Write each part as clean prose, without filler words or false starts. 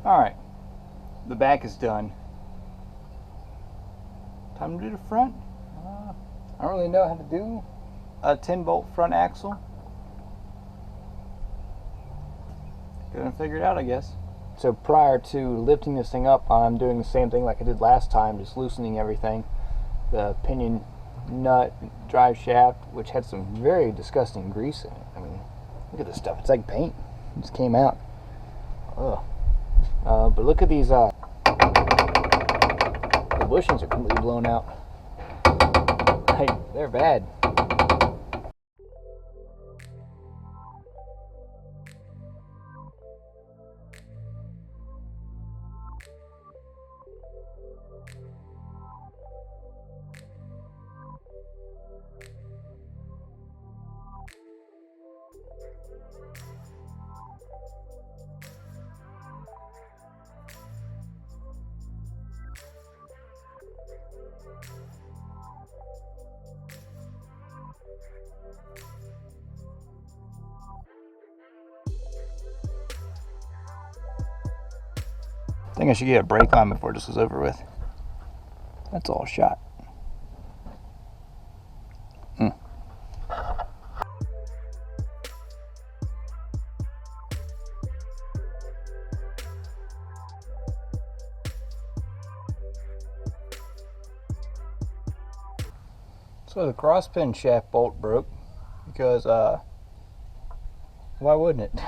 Alright, the back is done. Time to do the front. I don't really know how to do a 10-bolt front axle. Gonna figure it out, I guess. So prior to lifting this thing up, I'm doing the same thing like I did last time, just loosening everything. The pinion nut, drive shaft, which had some very disgusting grease in it. I mean, look at this stuff. It's like paint. It just came out. Ugh. But look at these. The bushings are completely blown out. Hey, they're bad. I think I should get a brake on before this is over with. That's all shot. So the cross pin shaft bolt broke because why wouldn't it?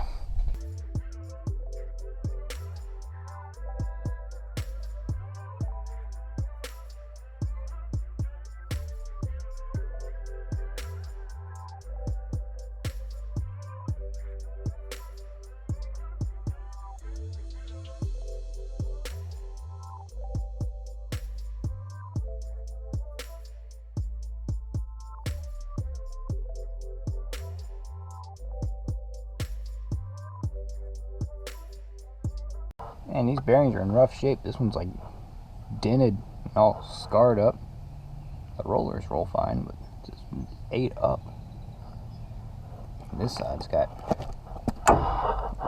Man, these bearings are in rough shape. This one's like dented and all scarred up. The rollers roll fine, but it just ate up. This side's got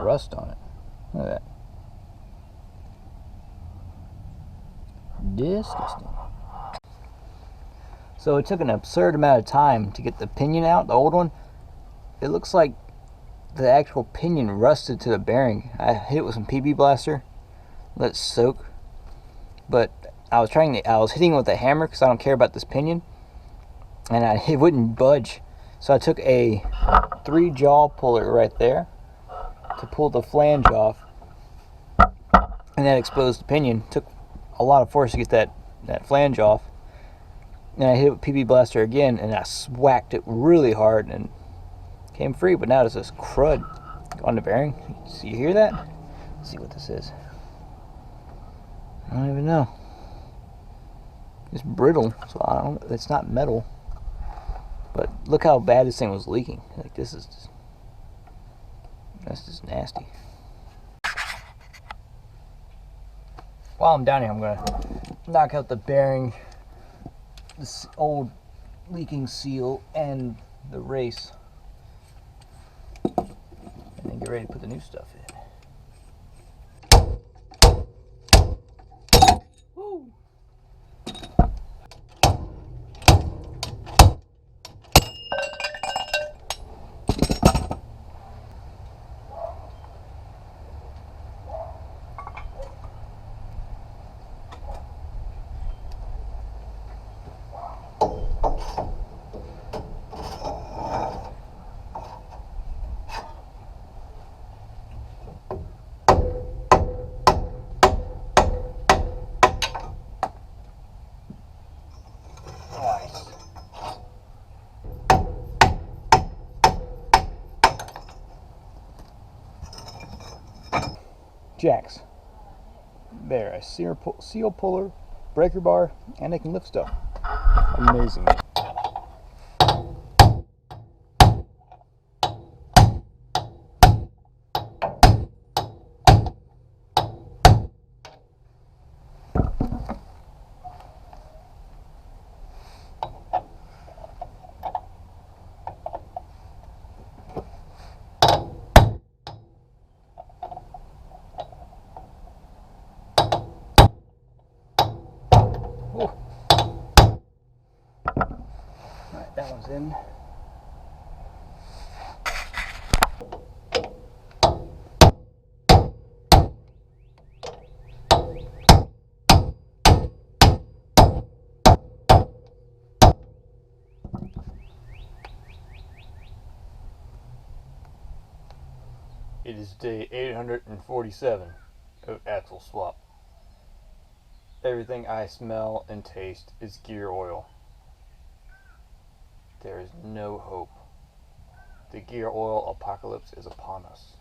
rust on it. Look at that. Disgusting. So it took an absurd amount of time to get the pinion out, the old one. It looks like the actual pinion rusted to the bearing. I hit it with some PB blaster, let it soak, but I was hitting it with a hammer because I don't care about this pinion, and it wouldn't budge. So I took a 3-jaw puller right there to pull the flange off, and that exposed the pinion. Took a lot of force to get that flange off, and I hit it with PB blaster again, and I whacked it really hard and came free. But now there's this crud on the bearing. So you hear that? Let's see what this is. I don't even know. It's brittle, so it's not metal. But look how bad this thing was leaking. Like that's just nasty. While I'm down here, I'm gonna knock out the bearing, this old leaking seal, and the race, and then get ready to put the new stuff in. Woo! Jacks. There, a seal puller, breaker bar, and they can lift stuff. Amazing. in. It is day 847 of axle swap. Everything I smell and taste is gear oil. There is no hope. The gear oil apocalypse is upon us.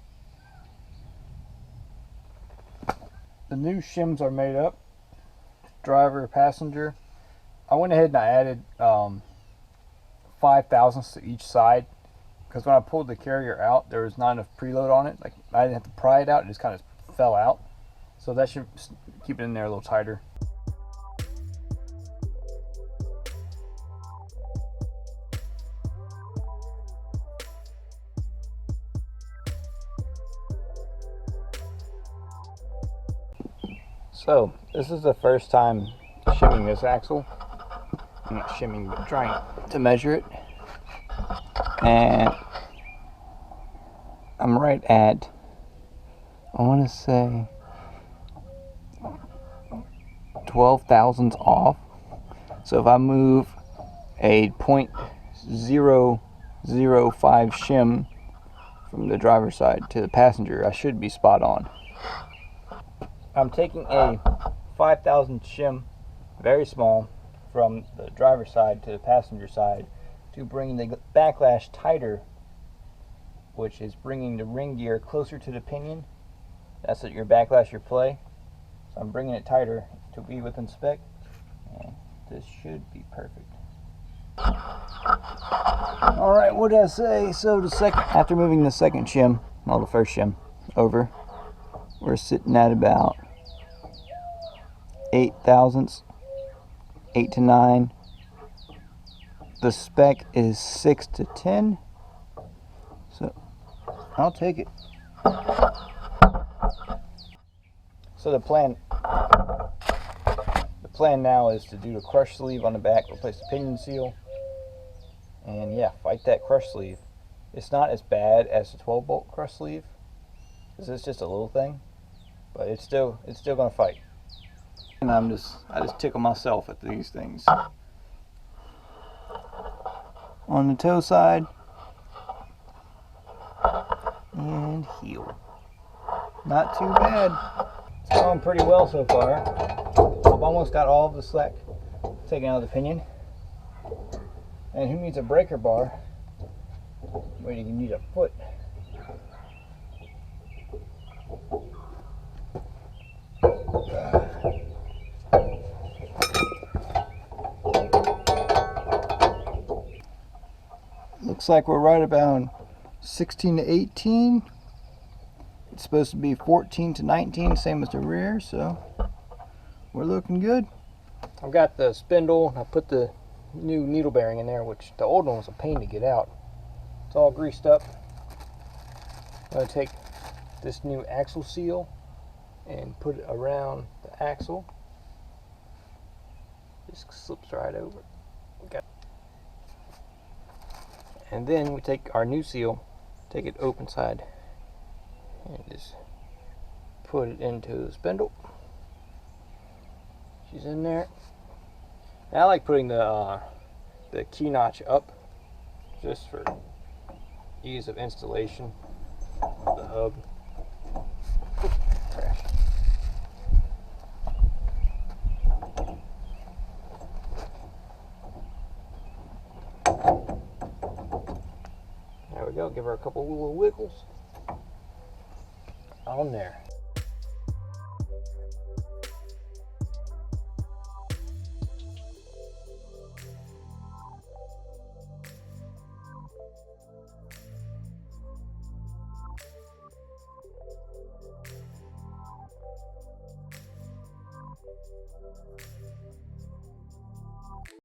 The new shims are made up. Driver, passenger. I went ahead and I added 5 thousandths to each side, because when I pulled the carrier out, there was not enough preload on it. Like, I didn't have to pry it out, it just kind of fell out. So that should keep it in there a little tighter. So this is the first time shimming this axle. I'm not shimming, but trying to measure it. And I'm right at, I want to say 12 thousandths off. So if I move a 0.005 shim from the driver's side to the passenger, I should be spot on. I'm taking a 5 thousandth shim, very small, from the driver's side to the passenger side to bring the backlash tighter, which is bringing the ring gear closer to the pinion. That's your backlash, your play. So I'm bringing it tighter to be within spec, and this should be perfect. Alright, what did I say? So after moving the second shim, well, the first shim over, we're sitting at about 8 thousandths, 8 to 9. The spec is 6 to 10, so I'll take it. So the plan now is to do the crush sleeve on the back, replace the pinion seal, and yeah, fight that crush sleeve. It's not as bad as the 12 bolt crush sleeve, because it's just a little thing, but it's still gonna fight. And I just tickle myself at these things. On the toe side, and heel. Not too bad. It's going pretty well so far. I've almost got all of the slack taken out of the pinion. And who needs a breaker bar when you need a foot? Looks like we're right about 16 to 18. It's supposed to be 14 to 19, same as the rear, so we're looking good. I've got the spindle. I put the new needle bearing in there, which the old one was a pain to get out. It's all greased up. I'm going to take this new axle seal and put it around the axle. Just slips right over. And then we take our new seal, take it open side, and just put it into the spindle. She's in there. And I like putting the key notch up just for ease of installation of the hub. Trash. There we go, give her a couple little wiggles. On there.